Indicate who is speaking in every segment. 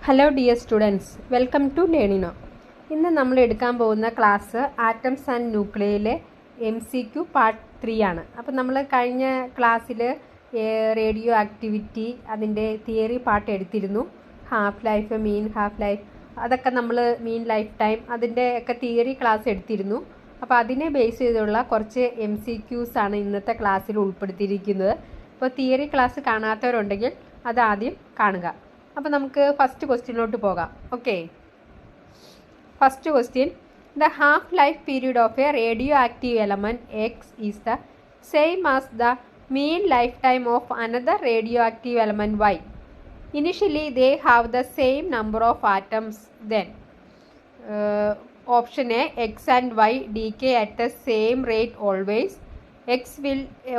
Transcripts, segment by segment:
Speaker 1: Hello dear students, welcome to Learnino. ഇന്ന് നമ്മൾ എടുക്കാൻ പോകുന്ന ക്ലാസ് ആറ്റംസ് ആൻഡ് ന്യൂക്ലിയയിലെ MCQ പാർട്ട് 3 ആണ്. അപ്പോൾ നമ്മൾ കഴിഞ്ഞ ക്ലാസ്സിൽ റേഡിയോ ആക്ടിവിറ്റി അതിൻ്റെ തിയറി പാർട്ട് എടുത്തിരുന്നു. Half life, mean half life, അതൊക്കെ നമ്മൾ മീൻ ലൈഫ് ടൈം അതിൻ്റെ ഒക്കെ തിയറി ക്ലാസ് എടുത്തിരുന്നു. അപ്പോൾ അതിനെ ബേസ് ചെയ്തുള്ള കുറച്ച് MCQs ആണ് ഇന്നത്തെ ക്ലാസ്സിൽ ഉൾപ്പെടുത്തിയിരിക്കുന്നത്. അപ്പോൾ തിയറി ക്ലാസ് കാണാത്തവരുണ്ടെങ്കിൽ അതാദ്യം കാണുക. അപ്പോൾ നമുക്ക് ഫസ്റ്റ് ക്വസ്റ്റ്യനിലോട്ട് പോകാം. Okay, first question: the half life period of a radioactive element X is the same as the mean life time of another radioactive element Y. Initially they have the same number of atoms. Then option A, X and Y decay at the same rate always.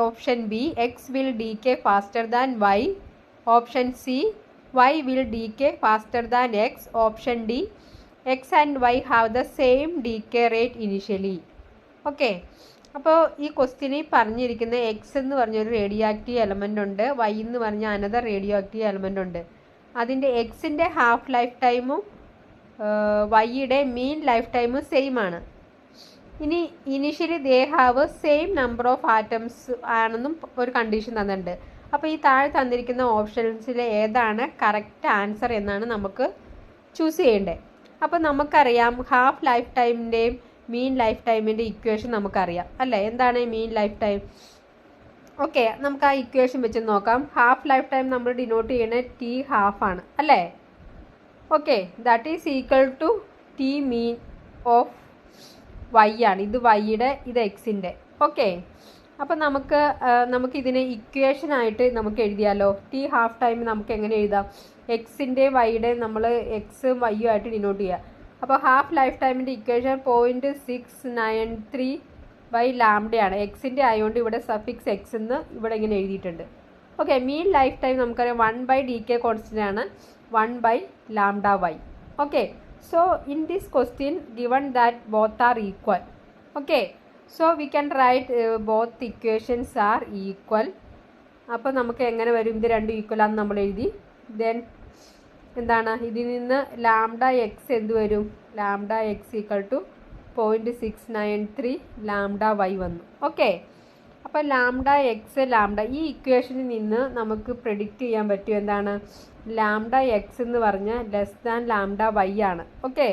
Speaker 1: Option B, X will decay faster than Y. Option C, Y will decay faster than X. Option D, X and Y have the same decay rate initially. Okay, അപ്പോൾ ഈ ക്വസ്റ്റ്യനിൽ പറഞ്ഞിരിക്കുന്ന X എന്ന് പറഞ്ഞൊരു radio active element ഉണ്ട്, Y എന്ന് പറഞ്ഞ another radio active element ഉണ്ട്. അതിൻ്റെ എക്സിൻ്റെ ഹാഫ് ലൈഫ് ടൈമും വൈയുടെ മീൻ ലൈഫ് ടൈമും സെയിം ആണ്. ഇനി initially they have same number of atoms ആണെന്നും ഒരു കണ്ടീഷൻ തന്നിട്ടുണ്ട്. അപ്പോൾ ഈ താഴെ തന്നിരിക്കുന്ന ഓപ്ഷൻസിൽ ഏതാണ് കറക്റ്റ് ആൻസർ എന്നാണ് നമുക്ക് ചൂസ് ചെയ്യേണ്ടത്. അപ്പോൾ നമുക്കറിയാം ഹാഫ് ലൈഫ് ടൈമിൻ്റെയും മീൻ ലൈഫ് ടൈമിൻ്റെ ഇക്വേഷൻ നമുക്കറിയാം അല്ലേ. എന്താണ് മീൻ ലൈഫ് ടൈം? ഓക്കെ, നമുക്ക് ആ ഇക്വേഷൻ വെച്ച് നോക്കാം. ഹാഫ് ലൈഫ് ടൈം നമ്മൾ ഡിനോട്ട് ചെയ്യുന്നത് ടി ഹാഫ് ആണ് അല്ലേ. Okay, that is equal to T mean of Y ആണ്. ഇത് വൈയുടെ, ഇത് എക്സിൻ്റെ. ഓക്കെ, അപ്പോൾ നമുക്കിതിനെ ഇക്വേഷനായിട്ട് നമുക്ക് എഴുതിയാലോ. ടി ഹാഫ് ടൈം നമുക്ക് എങ്ങനെ എഴുതാം? എക്സിൻ്റെ വൈയുടെ നമ്മൾ എക്സും വൈയും ആയിട്ട് ഡിനോട്ട് ചെയ്യുക. അപ്പോൾ ഹാഫ് ലൈഫ് ടൈമിൻ്റെ ഇക്വേഷൻ 0.693 ബൈ ലാംഡയാണ്. എക്സിൻ്റെ ആയതുകൊണ്ട് ഇവിടെ സഫിക്സ് എക്സ് എന്ന് ഇവിടെ ഇങ്ങനെ എഴുതിയിട്ടുണ്ട്. ഓക്കെ, മീൻ ലൈഫ് ടൈം നമുക്കറിയാം 1/dk കോൺസ്റ്റൻ്റ് ആണ്, 1/λy. Okay, so in this question given that both are equal, okay, so we can write both equations are equal. അപ്പോൾ നമുക്ക് എങ്ങനെ വരും? ഇത് രണ്ടും ഈക്വൽ ആണെന്ന് നമ്മൾ എഴുതി. ദെൻ എന്താണ് ഇതിൽ നിന്ന് ലാംഡ എക്സ് എന്ത് വരും? Lambda X equal to 0.693 lambda Y വന്നു. ഓക്കെ, അപ്പോൾ ലാംഡ എക്സ് ലാംഡ ഈ ഇക്വേഷനിൽ നിന്ന് നമുക്ക് പ്രെഡിക്റ്റ് ചെയ്യാൻ പറ്റും എന്താണ്? ലാംഡ എക്സ് എന്ന് പറഞ്ഞാൽ ലെസ് ദാൻ ലാംഡ വൈ ആണ്. ഓക്കെ,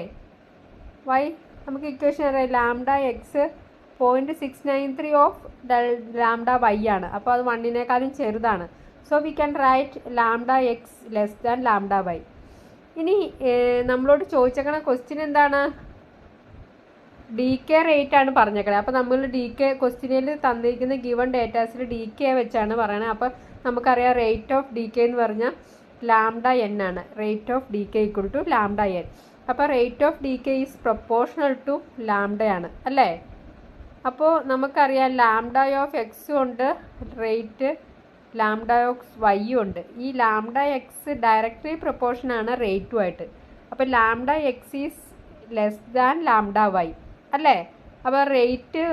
Speaker 1: വൈ നമുക്ക് ഇക്വേഷൻ അറിയാം. Lambda X 0.693 of lambda Y ആണ്. അപ്പോൾ അത് 1നേക്കാളും ചെറുതാണ്. So we can write lambda X less than lambda Y. ഇനി നമ്മളോട് ചോദിച്ചേക്കണ ക്വസ്റ്റ്യൻ എന്താണ്? DK റേറ്റ് ആണ് പറഞ്ഞേക്കണത്. അപ്പോൾ നമ്മൾ DK ക്വസ്റ്റ്യനിൽ തന്നിരിക്കുന്ന ഗിവൺ ഡേറ്റാസിൽ DK വെച്ചാണ് പറയണത്. അപ്പോൾ നമുക്കറിയാം റേറ്റ് ഓഫ് DK എന്ന് പറഞ്ഞാൽ ലാംഡ എൻ ആണ്. Rate of DK equal to lambda N. അപ്പോൾ rate of DK is proportional to ലാംഡയാണ് അല്ലേ. അപ്പോൾ നമുക്കറിയാം ലാംഡ ഓഫ് എക്സും ഉണ്ട്, റേറ്റ് ലാംഡ ഓഫ് വൈയും ഉണ്ട്. ഈ ലാംഡ എക്സ് ഡയറക്റ്റ്ലി പ്രൊപ്പോർഷനാണ് റേറ്റുമായിട്ട്. അപ്പോൾ lambda X is less than lambda Y അല്ലേ. അപ്പോൾ റേറ്റ്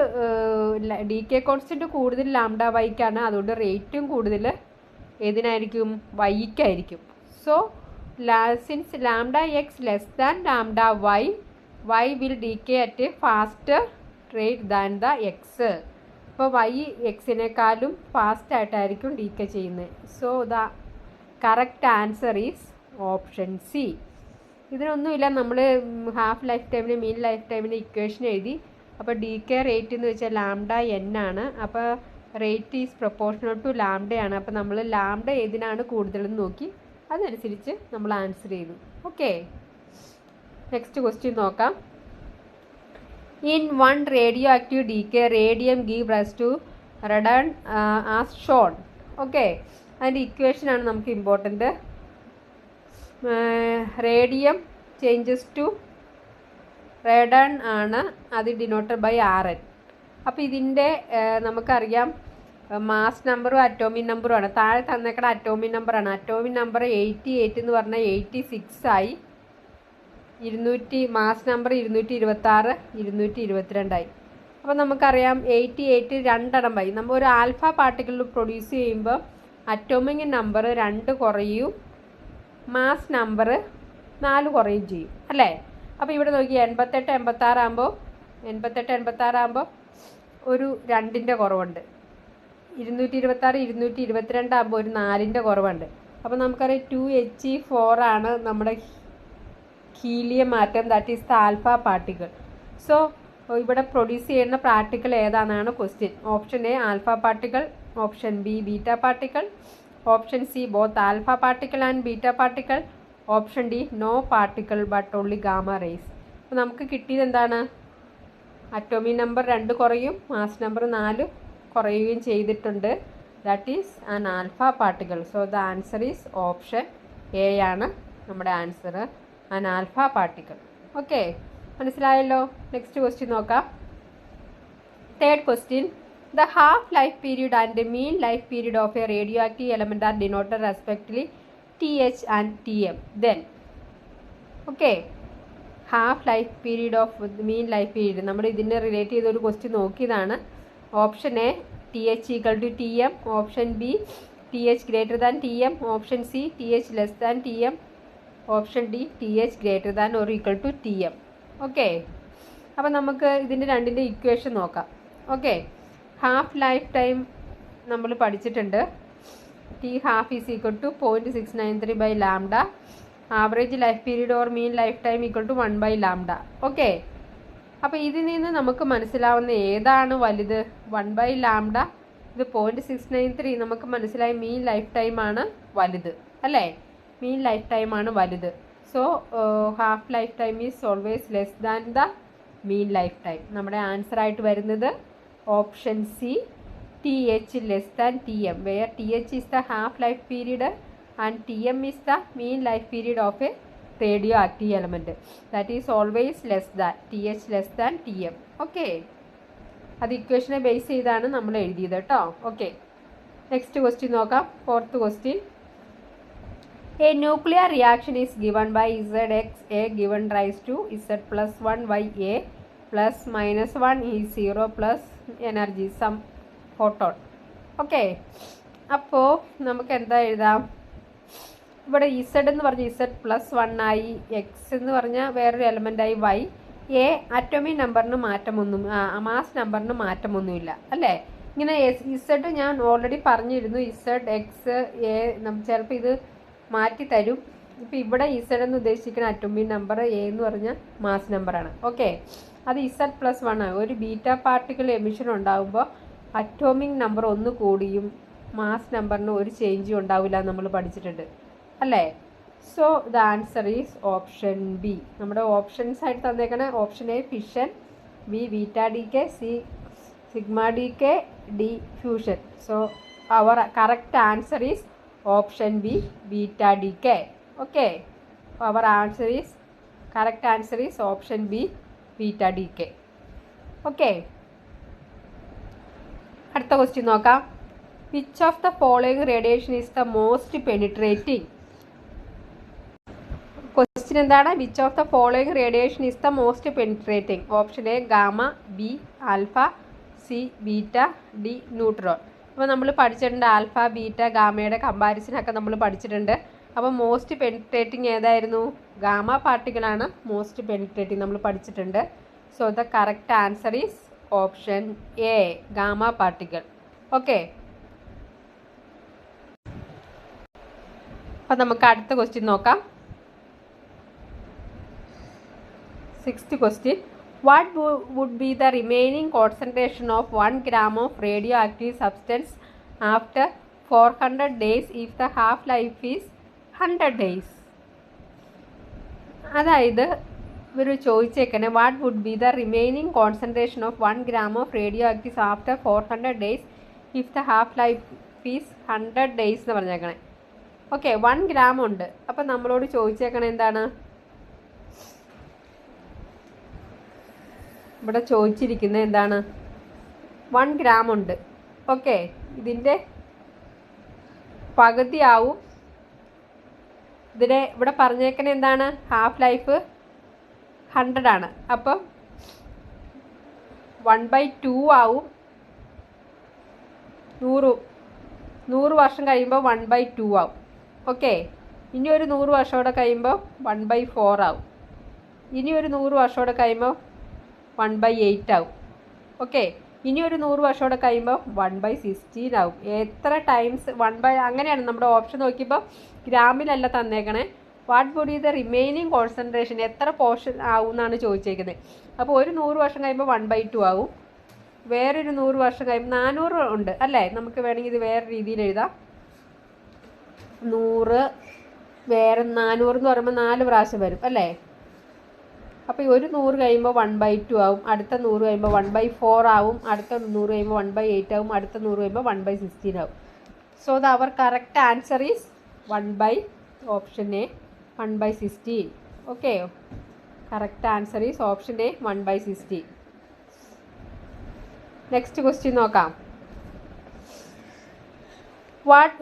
Speaker 1: DK കോൺസ്റ്റൻറ്റ് കൂടുതൽ ലാംഡ വൈക്കാണ്, അതുകൊണ്ട് റേറ്റും കൂടുതൽ ഏതിനായിരിക്കും? വൈക്കായിരിക്കും. So since lambda X less than lambda Y, Y will DK at faster rate than the X. അപ്പോൾ വൈ എക്സിനേക്കാളും ഫാസ്റ്റായിട്ടായിരിക്കും DK ചെയ്യുന്നത്. So the correct answer is option C. ഇതിനൊന്നുമില്ല, നമ്മൾ ഹാഫ് ലൈഫ് ടൈമിന് മീൻ ലൈഫ് ടൈമിന് ഇക്വേഷൻ എഴുതി. അപ്പോൾ DK റേറ്റ് എന്ന് വെച്ചാൽ ലാംഡ എൻ ആണ്. അപ്പോൾ റേറ്റ് ഈസ് പ്രൊപ്പോർഷണൽ ടു ലാംഡയാണ്. അപ്പോൾ നമ്മൾ ലാംഡ ഏതിനാണ് കൂടുതലെന്ന് നോക്കി അതനുസരിച്ച് നമ്മൾ ആൻസർ ചെയ്തു. ഓക്കെ, നെക്സ്റ്റ് ക്വസ്റ്റ്യൻ നോക്കാം. In one radioactive DK radium give rise to radon as shown. Okay, അതിൻ്റെ ഇക്വേഷനാണ് നമുക്ക് important. Radium changes to radon ആണ്, അത് ഡിനോട്ടഡ് ബൈ RN. അപ്പോൾ ഇതിൻ്റെ നമുക്കറിയാം മാസ് നമ്പറും അറ്റോമിക് നമ്പറും ആണ്. താഴെ തന്നേക്കണ അറ്റോമിക് നമ്പറാണ്. അറ്റോമിക് നമ്പർ 88 എന്ന് പറഞ്ഞാൽ 86 ആയി. മാസ് നമ്പർ 226, 222 ആയി. അപ്പോൾ നമുക്കറിയാം 88 രണ്ടെണ്ണം ആയി. നമ്മൾ ഒരു ആൽഫ പാർട്ടിക്കിൾ പ്രൊഡ്യൂസ് ചെയ്യുമ്പോൾ അറ്റോമിക് നമ്പർ 2 കുറയും, മാസ് നമ്പർ 4 കുറയും ചെയ്യും അല്ലേ. അപ്പോൾ ഇവിടെ നോക്കി 88 ആകുമ്പോൾ ഒരു 2ൻ്റെ കുറവുണ്ട്. 226 222 ആകുമ്പോൾ ഒരു 4ൻ്റെ കുറവുണ്ട്. അപ്പോൾ നമുക്കറിയാം 2He4 ആണ് നമ്മുടെ helium atom, that is the alpha particle. So ഇവിടെ പ്രൊഡ്യൂസ് ചെയ്യുന്ന പാർട്ടിക്കിൾ ഏതാണെന്നാണ് question. Option A alpha particle, option B beta particle, option C both alpha particle and beta particle, option D no particle but only gamma rays. അപ്പോൾ നമുക്ക് കിട്ടിയത് എന്താണ്? Atomic number 2 കുറയും, mass number 4 കുറയുകയും ചെയ്തിട്ടുണ്ട്. That is an alpha particle. So the answer is option A ആണ് നമ്മുടെ answer, an alpha particle. Okay, മനസ്സിലായല്ലോ. നെക്സ്റ്റ് ക്വസ്റ്റ്യൻ നോക്കാം. Third question. The half life period and mean life period of a radioactive element are denoted respectively TH and TM. Then okay, half life period of mean life period നമ്മൾ ഇതിനെ relate ചെയ്തൊരു question നോക്കിയതാണ്. Option A TH equal to TM, option B TH greater than TM, option C TH less than TM, option D TH greater than or equal to TM. Okay, അപ്പോൾ നമുക്ക് ഇതിൻ്റെ രണ്ടിൻ്റെ equation നോക്കാം. Okay, half life time നമ്മൾ പഠിച്ചിട്ടുണ്ട്. T half is equal to 0.693 by lambda. Average life period or mean lifetime equal to 1 by lambda. Okay, അപ്പോൾ ഇതിൽ നിന്ന് നമുക്ക് മനസ്സിലാവുന്ന ഏതാണ് വലുത്? 1 by lambda. ഇത് 0.693 നമുക്ക് മനസ്സിലായി മീൻ ലൈഫ് ടൈം ആണ് വലുത് അല്ലേ. മീൻ ലൈഫ് ടൈം ആണ് വലുത്. So half life time is always less than the mean life time. നമ്മുടെ ആൻസർ ആയിട്ട് വരുന്നത് option C TH less than TM, where TH is the half life period and TM is the mean life period of a radioactive element. That is always less than TH less than TM. Okay, അത് ഇക്വേഷനെ base ചെയ്താണ് നമ്മൾ എഴുതിയത് കേട്ടോ. Okay, next question നോക്കാം. Fourth question. A nuclear reaction is given by ZX A given rise to Z plus 1 by A plus minus 1 is 0 plus energy some photon. Okay, അപ്പോൾ നമുക്ക് എന്താ എഴുതാം? ഇവിടെ ഇസഡ് എന്ന് പറഞ്ഞ Z+1 ആയി, എക്സ് എന്ന് പറഞ്ഞാൽ വേറൊരു എലമെൻ്റായി വൈ, എ അറ്റോമിക് നമ്പറിന് മാറ്റമൊന്നും മാസ് നമ്പറിന് മാറ്റമൊന്നുമില്ല അല്ലേ. ഇങ്ങനെ ഇസഡ് ഞാൻ ഓൾറെഡി പറഞ്ഞിരുന്നു. ഇസഡ് എക്സ് എ ചിലപ്പോൾ ഇത് മാറ്റി തരും. ഇപ്പോൾ ഇവിടെ ഇസഡ് എന്ന് ഉദ്ദേശിക്കുന്ന അറ്റോമിക് നമ്പർ, എ എന്ന് പറഞ്ഞാൽ മാസ് നമ്പറാണ്. ഓക്കെ, അത് Z+1 ആണ്. ഒരു ബീറ്റ പാർട്ടിക്കിൾ എമിഷൻ ഉണ്ടാകുമ്പോൾ അറ്റോമിക് നമ്പർ 1 കൂടിയും മാസ് നമ്പറിന് ഒരു ചേഞ്ചും ഉണ്ടാവില്ല നമ്മൾ പഠിച്ചിട്ടുണ്ട് അല്ലേ. So the answer is option B. നമ്മുടെ ഓപ്ഷൻസ് ആയിട്ട് തന്നേക്കണേ option A fission, B beta decay, C sigma decay, D fusion. So our correct answer is option B beta decay. Okay, our answer is correct answer is option B beta decay. Okay, അടുത്ത question നോക്കാം. Which of the following radiation is the most penetrating? Question എന്താണ്? Which of the following radiation is the most penetrating? Option A gamma, B alpha, C beta, D neutron. അപ്പോൾ നമ്മൾ പഠിച്ചിട്ടുണ്ട് alpha beta ഗാമയുടെ കമ്പാരിസനൊക്കെ നമ്മൾ പഠിച്ചിട്ടുണ്ട്. അപ്പോൾ most penetrating ഏതായിരുന്നു? Gamma പാർട്ടിക്കിളാണ് most penetrating നമ്മൾ പഠിച്ചിട്ടുണ്ട്. So the correct answer is option A gamma particle. Okay, അപ്പം നമുക്ക് അടുത്ത ക്വസ്റ്റ്യൻ നോക്കാം. 6th question. What would be the remaining concentration of 1 gram of radioactive substance after 400 days if the half-life is 100 days? അതായത് ഇവർ ചോദിച്ചേക്കണേ what would be the remaining concentration of 1 gram of radioactives after 400 days if the half life is 100 days എന്ന് പറഞ്ഞേക്കണേ. Okay, 1 gram ഉണ്ട്. അപ്പം നമ്മളോട് ചോദിച്ചേക്കണേ എന്താണ്? ഇവിടെ ചോദിച്ചിരിക്കുന്നത് എന്താണ്? 1 gram ഉണ്ട്. ഓക്കെ, ഇതിൻ്റെ പകുതിയാവും. ഇവിടെ പറഞ്ഞേക്കണേ എന്താണ്? ഹാഫ് ലൈഫ് 100 ആണ്. അപ്പം 1/2 ആവും. 100 വർഷം കഴിയുമ്പോൾ 1/2 ആവും. ഓക്കെ, ഇനി ഒരു 100 വർഷം കൂടെ കഴിയുമ്പോൾ 1/4 ആവും. ഇനി ഒരു 100 വർഷം കൂടെ കഴിയുമ്പോൾ 1/8 ആവും. ഓക്കെ, ഇനി ഒരു 100 വർഷം കൂടെ കഴിയുമ്പോൾ 1/16 ആവും. എത്ര ടൈംസ് അങ്ങനെയാണ് നമ്മുടെ ഓപ്ഷൻ നോക്കിയപ്പോൾ ഗ്രാമിലല്ല തന്നേക്കണേ. What would be the remaining concentration, എത്ര പോർഷൻ ആവും എന്നാണ് ചോദിച്ചേക്കുന്നത്. അപ്പോൾ ഒരു 100 വർഷം കഴിയുമ്പോൾ 1/2 ആവും. വേറൊരു 100 വർഷം കഴിയുമ്പോൾ 400 ഉണ്ട് അല്ലേ. നമുക്ക് വേണമെങ്കിൽ ഇത് വേറെ രീതിയിൽ എഴുതാം. 100 വേറെ 400 എന്ന് പറയുമ്പോൾ 4 പ്രാവശ്യം വരും അല്ലേ. അപ്പോൾ ഒരു 100 കഴിയുമ്പോൾ 1/2 ആവും. അടുത്ത 100 കഴിയുമ്പോൾ 1/4 ആവും. അടുത്ത 100 കഴിയുമ്പോൾ 1/8 ആവും. അടുത്ത 100 കഴിയുമ്പോൾ 1/16 ആവും. So our correct answer is option A 1/16. Okay, correct answer is option A 1/16. Next question നോക്കാം.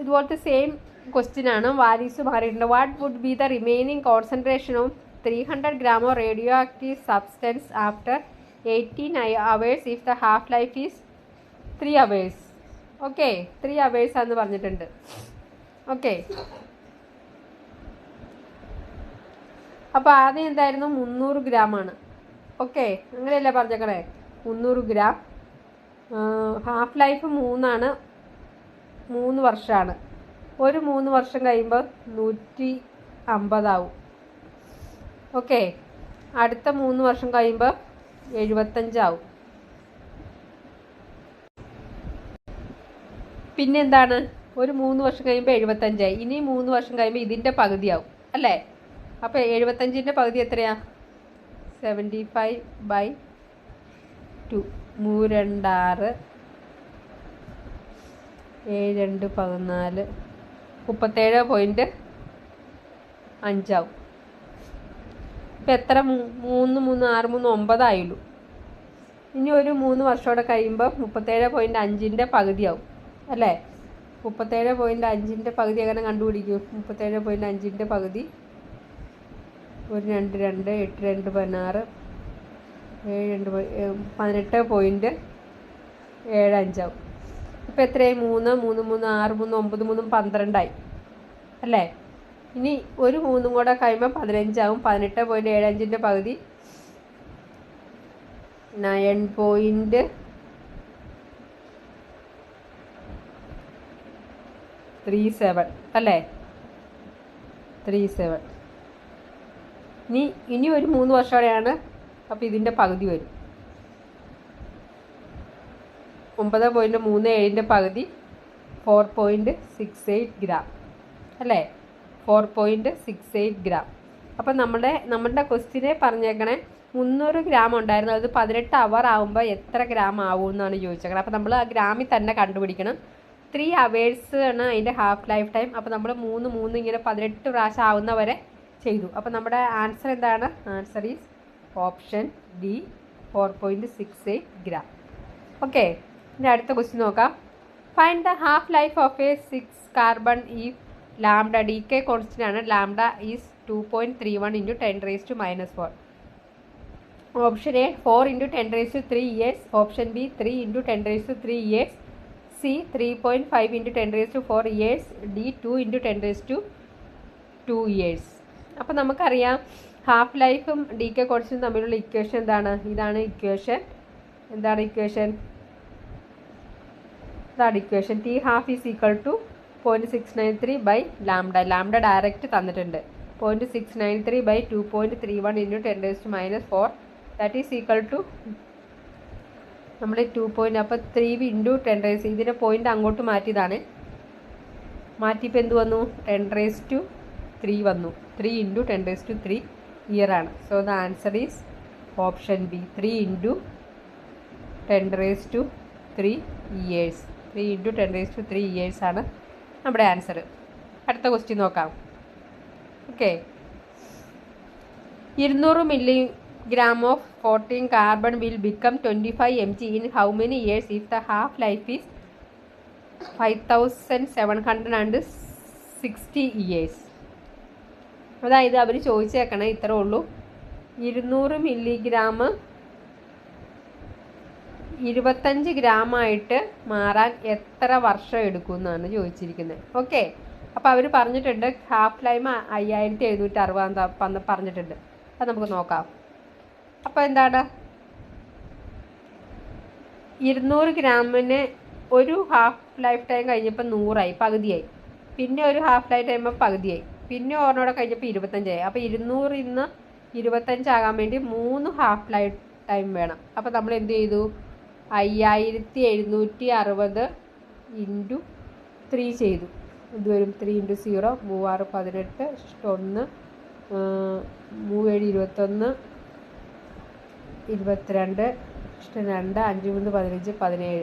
Speaker 1: ഇതുപോലത്തെ സെയിം ക്വസ്റ്റ്യൻ ആണ്, വാല്യൂസ് മാറിയിട്ടുണ്ട്. What would be the remaining concentration of 300 gram of radioactive substance after 18 hours if the half life is 3 hours. Okay, 3 hours ആണെന്ന് പറഞ്ഞിട്ടുണ്ട്. Okay, അപ്പോൾ ആദ്യം എന്തായിരുന്നു 300 ഗ്രാമാണ്. ഓക്കെ, അങ്ങനെയല്ലേ പറഞ്ഞേക്കണേ. 300 ഗ്രാം. ഹാഫ് ലൈഫ് 3 ആണ്, 3 വർഷമാണ്. ഒരു 3 വർഷം കഴിയുമ്പോൾ 150 ആവും. ഓക്കെ, അടുത്ത 3 വർഷം കഴിയുമ്പോൾ 75 ആവും. പിന്നെന്താണ്, ഒരു 3 വർഷം കഴിയുമ്പോൾ 75 ആയി. ഇനി 3 വർഷം കഴിയുമ്പോൾ ഇതിൻ്റെ പകുതിയാവും അല്ലേ. അപ്പോൾ 75ൻ്റെ പകുതി എത്രയാ? 75/2. 3 2 6 7 2 14 37.5 ആവും. ഇപ്പം എത്ര? 3 3 6 3 9 ആയുള്ളൂ. ഇനി ഒരു 3 വർഷമോടെ കഴിയുമ്പോൾ 37.5ൻ്റെ പകുതിയാവും അല്ലേ. 37.5ൻ്റെ പകുതി എങ്ങനെ കണ്ടുപിടിക്കും? 37.5ൻ്റെ പകുതി 1 2 2 8 2 16 7 2 18.75 ആവും. ഇപ്പം എത്രയായി? 3 3 3 6 3 9 3 12 ആയി അല്ലേ. ഇനി ഒരു 3 കൂടെ കഴിയുമ്പോൾ 15 ആവും. 18.75ൻ്റെ പകുതി 9.37 അല്ലേ. 37. ഇനി ഒരു 3 വർഷമോടെയാണ്. അപ്പോൾ ഇതിൻ്റെ പകുതി വരും. 9.37ൻ്റെ പകുതി 4.68 ഗ്രാം അല്ലേ. 4.68 ഗ്രാം. അപ്പം നമ്മളുടെ ക്വസ്റ്റ്യനെ പറഞ്ഞേക്കണേ 300 ഗ്രാം ഉണ്ടായിരുന്നു. അത് 18 അവർ ആകുമ്പോൾ എത്ര ഗ്രാം ആവും എന്നാണ് ചോദിച്ചേക്കണം. അപ്പോൾ നമ്മൾ ആ ഗ്രാമിൽ തന്നെ കണ്ടുപിടിക്കണം. 3 hours ആണ് അതിൻ്റെ ഹാഫ് ലൈഫ് ടൈം. അപ്പോൾ നമ്മൾ 3 ഇങ്ങനെ 18 പ്രാവശ്യം ആവുന്നവരെ ചെയ്തു. അപ്പോൾ നമ്മുടെ ആൻസർ എന്താണ്? Answer is option D 4.68 gram. Okay, ഇനി അടുത്ത ക്വസ്റ്റ്യൻ നോക്കാം. Find the half life of a 6 carbon if lambda DK constant ആണ്. Lambda is 2.31 × 10⁻⁻⁴. Option A 4 × 10⁻³ years. Option B 3 × 10⁻³ years. C 3.5 × 10⁻⁴ years. D 2 × 10⁻² years. അപ്പോൾ നമുക്കറിയാം half ലൈഫും DK കോൺസ്റ്റൻ്റും തമ്മിലുള്ള equation എന്താണ്? ഇതാണ് ഇക്വേഷൻ. എന്താണ് ഇക്വേഷൻ? ഇതാണ് equation. T half is equal to 0.693/λ. Lambda direct തന്നിട്ടുണ്ട്. 0.693/2.31 × 10⁻⁻⁴. ദാറ്റ് ഈസ് ഈക്വൽ ടു നമ്മൾ 2. അപ്പോൾ 3 × 10⁻. ഇതിൻ്റെ പോയിൻ്റ് അങ്ങോട്ട് മാറ്റിയതാണ്. മാറ്റിയപ്പോൾ എന്ത് വന്നു? 10⁻³ വന്നു. 3 × 10⁻³ ഇയർ ആണ്. So the answer is option B 3 × 10⁻³ years. 3 × 10⁻³ years ആണ് നമ്മുടെ ആൻസർ. അടുത്ത ക്വസ്റ്റ്യൻ നോക്കാം. Okay, 200 milligram of 14 carbon will become 25 mg in how many years if the half life is 5760 years? അതായത് അവർ ചോദിച്ചേക്കണേ ഇത്രേ ഉള്ളൂ. 200 milligram 25 ഗ്രാമായിട്ട് മാറാൻ എത്ര വർഷം എടുക്കും എന്നാണ് ചോദിച്ചിരിക്കുന്നത്. ഓക്കെ, അപ്പോൾ അവർ പറഞ്ഞിട്ടുണ്ട് ഹാഫ് ലൈഫ് 5760 പറഞ്ഞിട്ടുണ്ട്. അത് നമുക്ക് നോക്കാം. അപ്പോൾ എന്താണ് 200 ഗ്രാമിന് ഒരു ഹാഫ് ലൈഫ് ടൈം കഴിഞ്ഞപ്പോൾ 100ആയി, പകുതിയായി. പിന്നെ ഒരു ഹാഫ് ലൈഫ് ടൈം പകുതിയായി. പിന്നെ ഒരെണ്ണോടെ കഴിഞ്ഞപ്പോൾ 25ആയി. അപ്പോൾ 200 ഇന്ന് 25 ആകാൻ വേണ്ടി 3 ഹാഫ് ലൈഫ് ടൈം വേണം. അപ്പോൾ നമ്മൾ എന്ത് ചെയ്തു? 5760 ഇൻറ്റു 3 ചെയ്തു. ഇത് വരും 3 × 0 3 6 18 1 3 7 21 22 2 5 3 15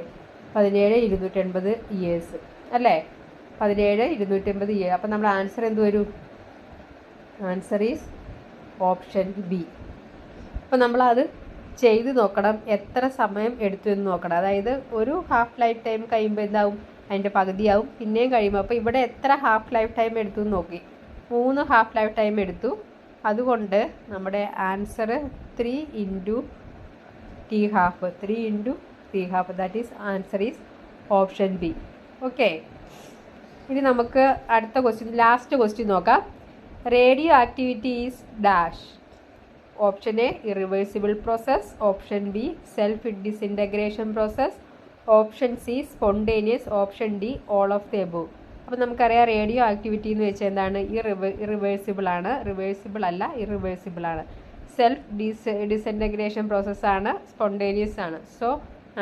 Speaker 1: 17 280 ഇയേഴ്സ് അല്ലേ? 17 280 ഇയേഴ്സ്. അപ്പം നമ്മുടെ ആൻസർ എന്ത് വരും? Answer is option B. അപ്പം നമ്മളത് ചെയ്ത് നോക്കണം, എത്ര സമയം എടുത്തു എന്ന് നോക്കണം. അതായത് ഒരു ഹാഫ് ലൈഫ് ടൈം കഴിയുമ്പോൾ എന്താവും? അതിൻ്റെ പകുതിയാവും. പിന്നെയും കഴിയുമ്പോൾ അപ്പോൾ ഇവിടെ എത്ര ഹാഫ് ലൈഫ് ടൈം എടുത്തു എന്ന് നോക്കി. 3 ഹാഫ് ലൈഫ് ടൈം എടുത്തു. അതുകൊണ്ട് നമ്മുടെ answer 3 × T half, 3 × T half, that is answer is option B. Okay, ഇനി നമുക്ക് അടുത്ത ക്വസ്റ്റ്യൻ, ലാസ്റ്റ് ക്വസ്റ്റ്യൻ നോക്കാം. Radio activity is dash. Option A irreversible process, option be self disintegration process, option C spontaneous, option D all of the above. അപ്പോൾ നമുക്കറിയാം radio activity എന്ന് വെച്ചാൽ എന്താണ്? Irreversible ആണ്, റിവേഴ്സിബിൾ അല്ല, ഇറിവേഴ്സിബിൾ ആണ്. സെൽഫ് ഡിസിൻറ്റഗ്രേഷൻ പ്രോസസ്സാണ്, സ്പോണ്ടേനിയസ് ആണ്. So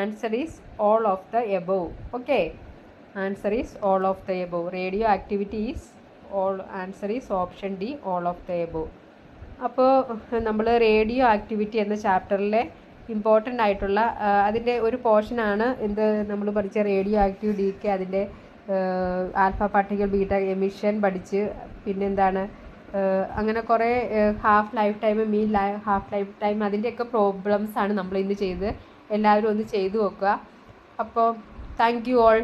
Speaker 1: answer is all of the above. Okay, answer is all of the above. Radio activity is all, answer is option D all of the above. അപ്പോൾ നമ്മൾ radio activity എന്ന ചാപ്റ്ററിലെ important ആയിട്ടുള്ള അതിൻ്റെ ഒരു പോർഷനാണ് എന്ത് നമ്മൾ പഠിച്ച റേഡിയോ ആക്റ്റീവ് ഡീക്കെ, അതിൻ്റെ ആൽഫ പാർട്ടിക്കിൾ ബീറ്റ എമിഷൻ പഠിച്ച്, പിന്നെന്താണ് അങ്ങനെ കുറേ ഹാഫ് ലൈഫ് ടൈം, മീൻ ഹാഫ് ലൈഫ് ടൈം, അതിൻ്റെയൊക്കെ പ്രോബ്ലംസാണ് നമ്മൾ ഇന്ന് ചെയ്ത്. എല്ലാവരും ഒന്ന് ചെയ്തു നോക്കുക. അപ്പോൾ താങ്ക് യു ഓൾ.